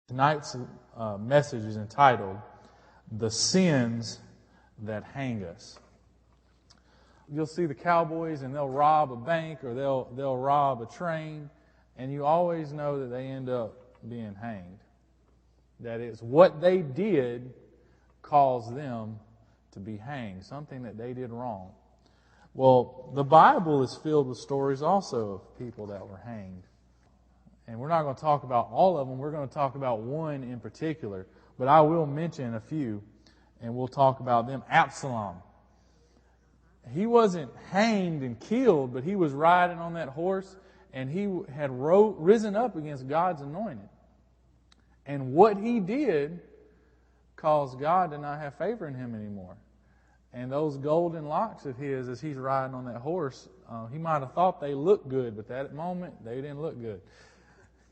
Tonight's message is entitled, The Sins That Hang Us. You'll see the cowboys and they'll rob a bank or they'll rob a train, and you always know that they end up being hanged. That is, what they did caused them to be hanged, something that they did wrong. Well, the Bible is filled with stories also of people that were hanged. And we're not going to talk about all of them. We're going to talk about one in particular. But I will mention a few, and we'll talk about them. Absalom. He wasn't hanged and killed, but he was riding on that horse, and he had risen up against God's anointed. And what he did caused God to not have favor in him anymore. And those golden locks of his, as he's riding on that horse, he might have thought they looked good, but that moment, they didn't look good.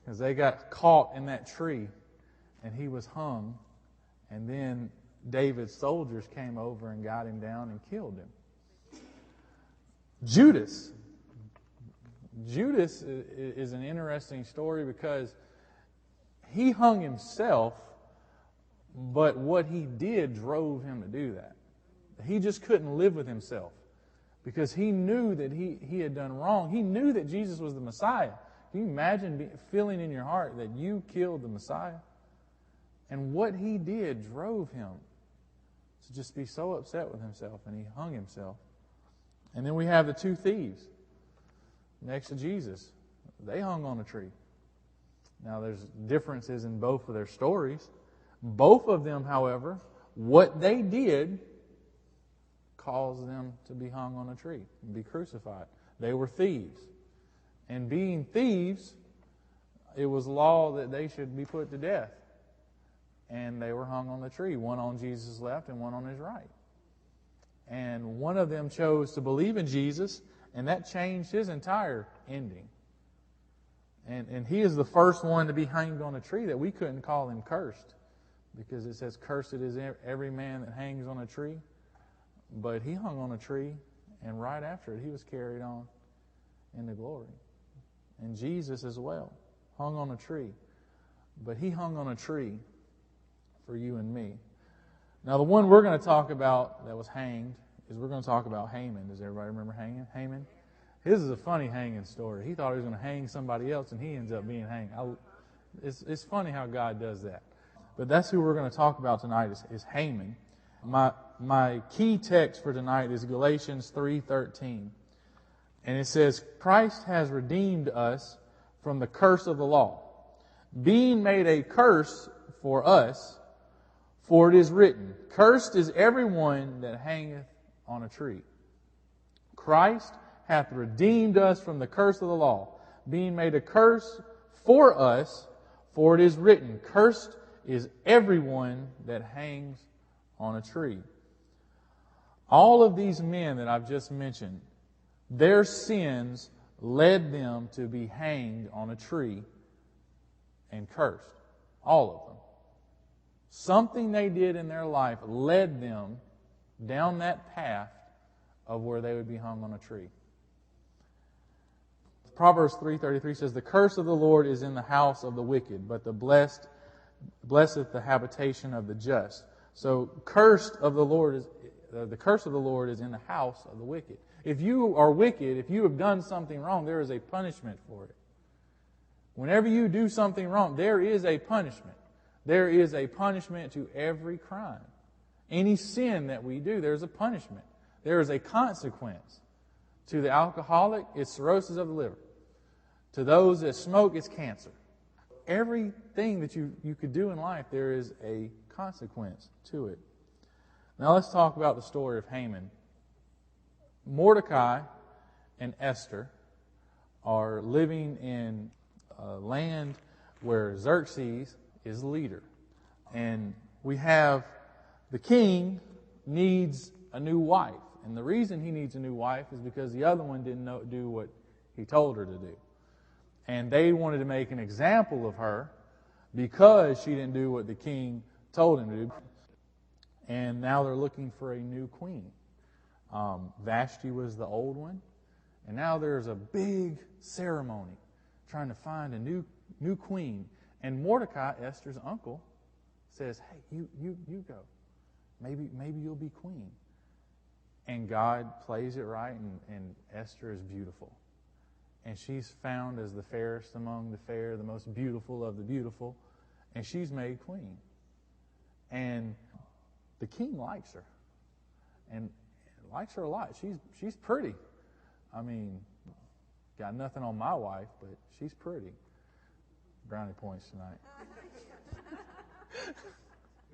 Because they got caught in that tree, and he was hung. And then David's soldiers came over and got him down and killed him. Judas. Judas is an interesting story because he hung himself, but what he did drove him to do that. He just couldn't live with himself because he knew that he had done wrong. He knew that Jesus was the Messiah. Can you imagine feeling in your heart that you killed the Messiah? And what he did drove him to just be so upset with himself, and he hung himself. And then we have the two thieves next to Jesus. They hung on a tree. Now there's differences in both of their stories. Both of them, however, what they did caused them to be hung on a tree and be crucified. They were thieves. And being thieves, it was law that they should be put to death. And they were hung on the tree, one on Jesus' left and one on his right. And one of them chose to believe in Jesus, and that changed his entire ending. And he is the first one to be hanged on a tree that we couldn't call him cursed, because it says, cursed is every man that hangs on a tree. But he hung on a tree, and right after it, he was carried on into glory. And Jesus as well hung on a tree. But he hung on a tree for you and me. Now the one we're going to talk about that was hanged is we're going to talk about Haman. Does everybody remember Haman? His is a funny hanging story. He thought he was going to hang somebody else, and he ends up being hanged. It's funny how God does that. But that's who we're going to talk about tonight is Haman. My key text for tonight is Galatians 3:13. And it says, Christ has redeemed us from the curse of the law, being made a curse for us, for it is written, cursed is everyone that hangeth on a tree. Christ hath redeemed us from the curse of the law, being made a curse for us, for it is written, cursed is everyone that hangs on a tree. All of these men that I've just mentioned, their sins led them to be hanged on a tree and cursed. All of them. Something they did in their life led them down that path of where they would be hung on a tree. Proverbs 3:33 says, the curse of the Lord is in the house of the wicked, but the blesseth the habitation of the just. So the curse of the Lord is in the house of the wicked. If you are wicked, if you have done something wrong, there is a punishment for it. Whenever you do something wrong, there is a punishment. There is a punishment to every crime. Any sin that we do, there's a punishment. There is a consequence. To the alcoholic, it's cirrhosis of the liver. To those that smoke, it's cancer. Everything that you could do in life, there is a consequence to it. Now let's talk about the story of Haman. Mordecai and Esther are living in a land where Xerxes is leader. And we have the king needs a new wife. And the reason he needs a new wife is because the other one didn't do what he told her to do. And they wanted to make an example of her because she didn't do what the king told him to do. And now they're looking for a new queen. Vashti was the old one. And now there's a big ceremony trying to find a new queen. And Mordecai, Esther's uncle, says, hey, you go. Maybe you'll be queen. And God plays it right, and Esther is beautiful. And she's found as the fairest among the fair, the most beautiful of the beautiful, and she's made queen. And the king likes her, and likes her a lot. She's pretty. I mean, got nothing on my wife, but she's pretty. Brownie points tonight.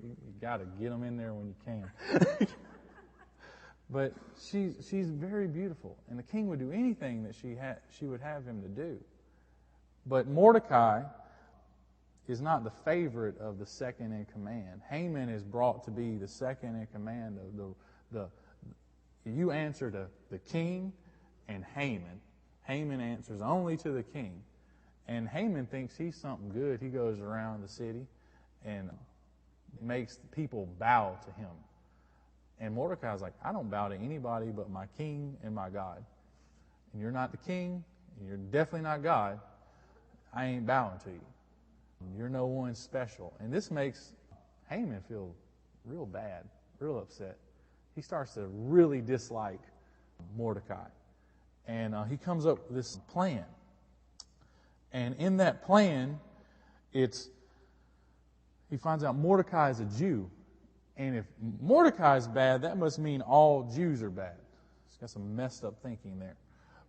You got to get them in there when you can. But she's very beautiful, and the king would do anything that she would have him to do. But Mordecai is not the favorite of the second in command. Haman is brought to be the second in command of the you answer to the king and Haman. Haman answers only to the king. And Haman thinks he's something good. He goes around the city and makes people bow to him. And Mordecai's like, I don't bow to anybody but my king and my God. And you're not the king, and you're definitely not God. I ain't bowing to you. You're no one special. And this makes Haman feel real bad, real upset. He starts to really dislike Mordecai. And he comes up with this plan. And in that plan, he finds out Mordecai is a Jew. And if Mordecai is bad, that must mean all Jews are bad. It's got some messed up thinking there.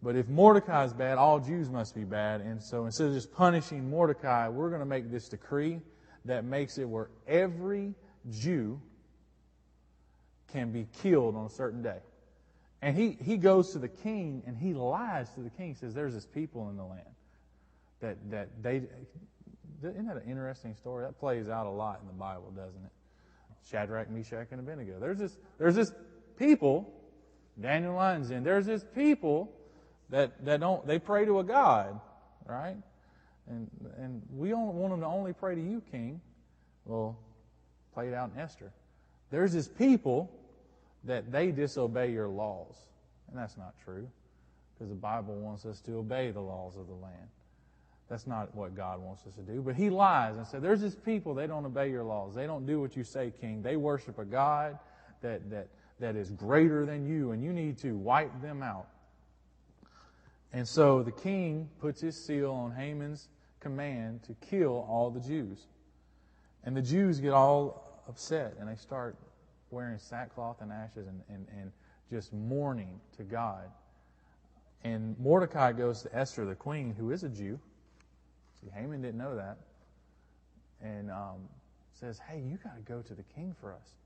But if Mordecai is bad, all Jews must be bad. And so instead of just punishing Mordecai, we're going to make this decree that makes it where every Jew can be killed on a certain day. And he goes to the king and he lies to the king. He says, there's this people in the land that they... Isn't that an interesting story? That plays out a lot in the Bible, doesn't it? Shadrach, Meshach, and Abednego. There's this people, Daniel Lyons in, there's this people that don't, they pray to a God, right? And we don't want them to only pray to you, king. Well, play it out in Esther. There's this people that they disobey your laws. And that's not true, because the Bible wants us to obey the laws of the land. That's not what God wants us to do. But he lies and said, there's this people, they don't obey your laws. They don't do what you say, king. They worship a God that is greater than you, and you need to wipe them out. And so the king puts his seal on Haman's command to kill all the Jews. And the Jews get all upset, and they start wearing sackcloth and ashes and just mourning to God. And Mordecai goes to Esther, the queen, who is a Jew. See, Haman didn't know that. And says, hey, you got to go to the king for us,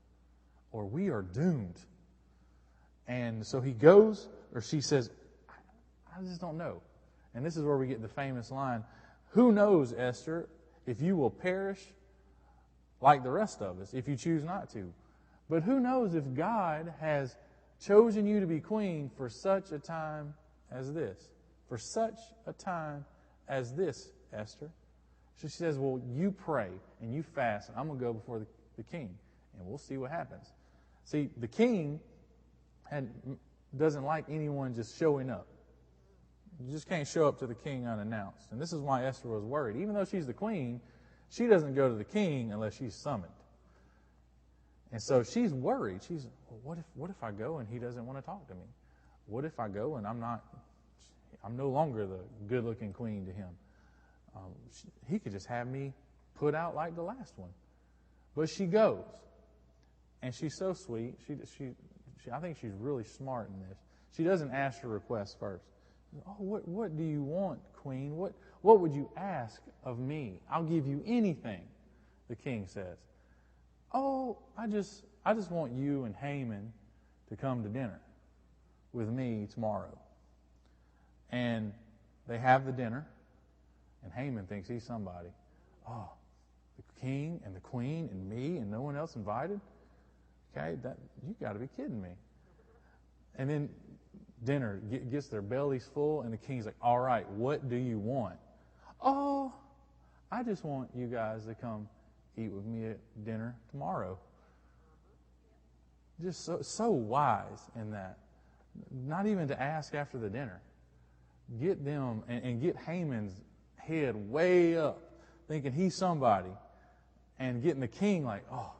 or we are doomed. And so he goes, or she says, I just don't know. And this is where we get the famous line, who knows, Esther, if you will perish like the rest of us, if you choose not to. But who knows if God has chosen you to be queen for such a time as this. For such a time as this, Esther. So she says, well, you pray and you fast, and I'm going to go before the king, and we'll see what happens. See, the king doesn't like anyone just showing up. You just can't show up to the king unannounced. And this is why Esther was worried. Even though she's the queen, she doesn't go to the king unless she's summoned. And so she's worried. She's, well, what if I go and he doesn't want to talk to me? What if I go and I'm no longer the good-looking queen to him? He could just have me put out like the last one. But she goes. And she's so sweet. I think she's really smart in this. She doesn't ask her request first. Oh, what do you want, queen? What would you ask of me? I'll give you anything, the king says. Oh, I just want you and Haman to come to dinner with me tomorrow. And they have the dinner, and Haman thinks he's somebody. Oh, the king and the queen and me and no one else invited? Okay, you got to be kidding me. And then dinner gets their bellies full, and the king's like, all right, what do you want? Oh, I just want you guys to come eat with me at dinner tomorrow. Just so wise in that. Not even to ask after the dinner. Get them and get Haman's head way up thinking he's somebody, and getting the king like, oh,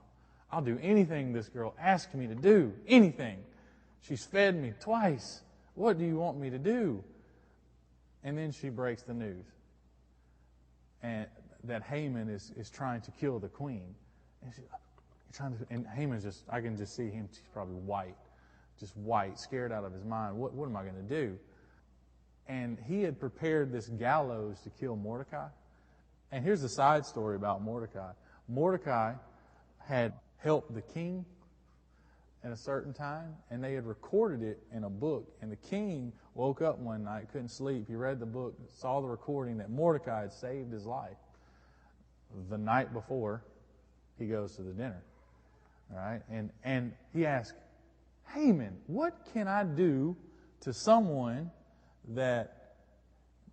I'll do anything this girl asks me to do. Anything. She's fed me twice. What do you want me to do? And then she breaks the news. And that Haman is trying to kill the queen. And Haman's just, I can just see him, he's probably white, scared out of his mind. What am I going to do? And he had prepared this gallows to kill Mordecai. And here's the side story about Mordecai. Mordecai had helped the king at a certain time, and they had recorded it in a book. And the king woke up one night, couldn't sleep. He read the book, saw the recording that Mordecai had saved his life. The night before, he goes to the dinner. All right? And he asked, Haman, what can I do to someone that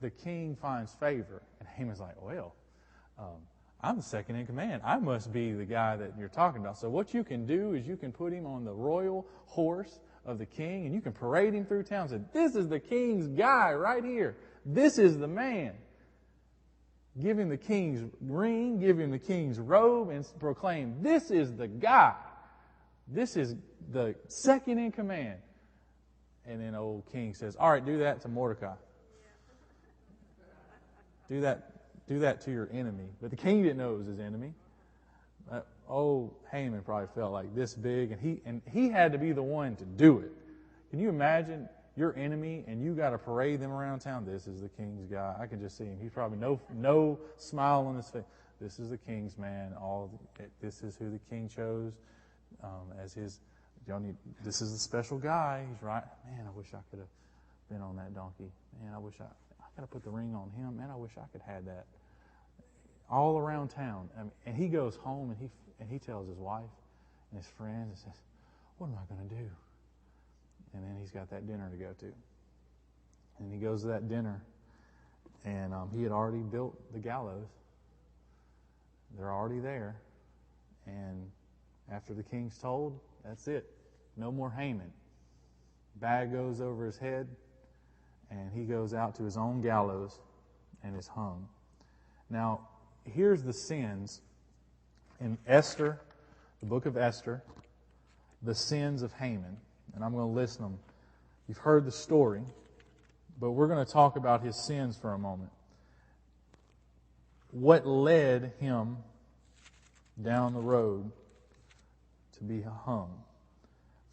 the king finds favor? And Haman's like, well, I'm the second in command. I must be the guy that you're talking about. So what you can do is you can put him on the royal horse of the king, and you can parade him through town and say, this is the king's guy right here. This is the man. Give him the king's ring, give him the king's robe, and proclaim, this is the guy. This is the second in command. And then old king says, all right, do that to Mordecai. Do that to your enemy. But the king didn't know it was his enemy. Haman probably felt like this big, and he had to be the one to do it. Can you imagine your enemy and you got to parade them around town? This is the king's guy. I can just see him. He's probably no smile on his face. This is the king's man. This is who the king chose as his. This is the special guy. He's right. Man, I wish I could have been on that donkey. Man, I wish I got to put the ring on him. Man, I wish I could have had that. All around town. And he goes home and he tells his wife and his friends and says, what am I going to do? And then he's got that dinner to go to. And he goes to that dinner, and he had already built the gallows. They're already there. And after the king's told, that's it. No more Haman. Bag goes over his head, and he goes out to his own gallows and is hung. Now, here's the sins in Esther, the book of Esther, the sins of Haman. And I'm going to list them. You've heard the story, but we're going to talk about his sins for a moment. What led him down the road to be hung?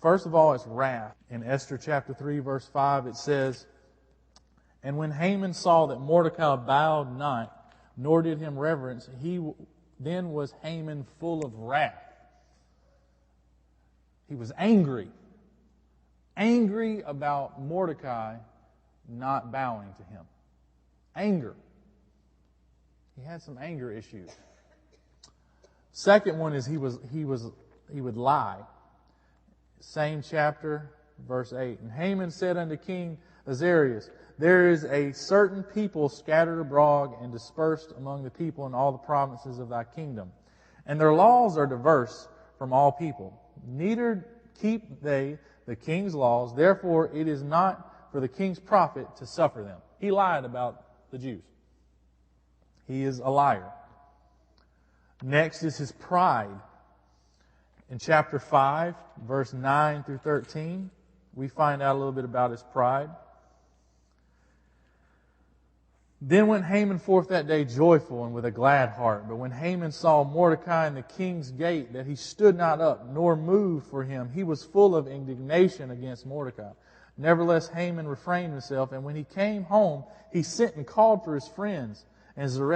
First of all, it's wrath. In Esther chapter 3, verse 5, it says, and when Haman saw that Mordecai bowed not, nor did him reverence, then was Haman full of wrath. He was angry. Angry about Mordecai not bowing to him. Anger. He had some anger issues. Second one is he would lie. Same chapter, verse 8. And Haman said unto King Ahasuerus, there is a certain people scattered abroad and dispersed among the people in all the provinces of thy kingdom. And their laws are diverse from all people. Neither keep they the king's laws. Therefore, it is not for the king's profit to suffer them. He lied about the Jews. He is a liar. Next is his pride. In chapter 5, verse 9 through 13, we find out a little bit about his pride. Then went Haman forth that day joyful and with a glad heart. But when Haman saw Mordecai in the king's gate, that he stood not up, nor moved for him, he was full of indignation against Mordecai. Nevertheless, Haman refrained himself, and when he came home, he sent and called for his friends and Zeresh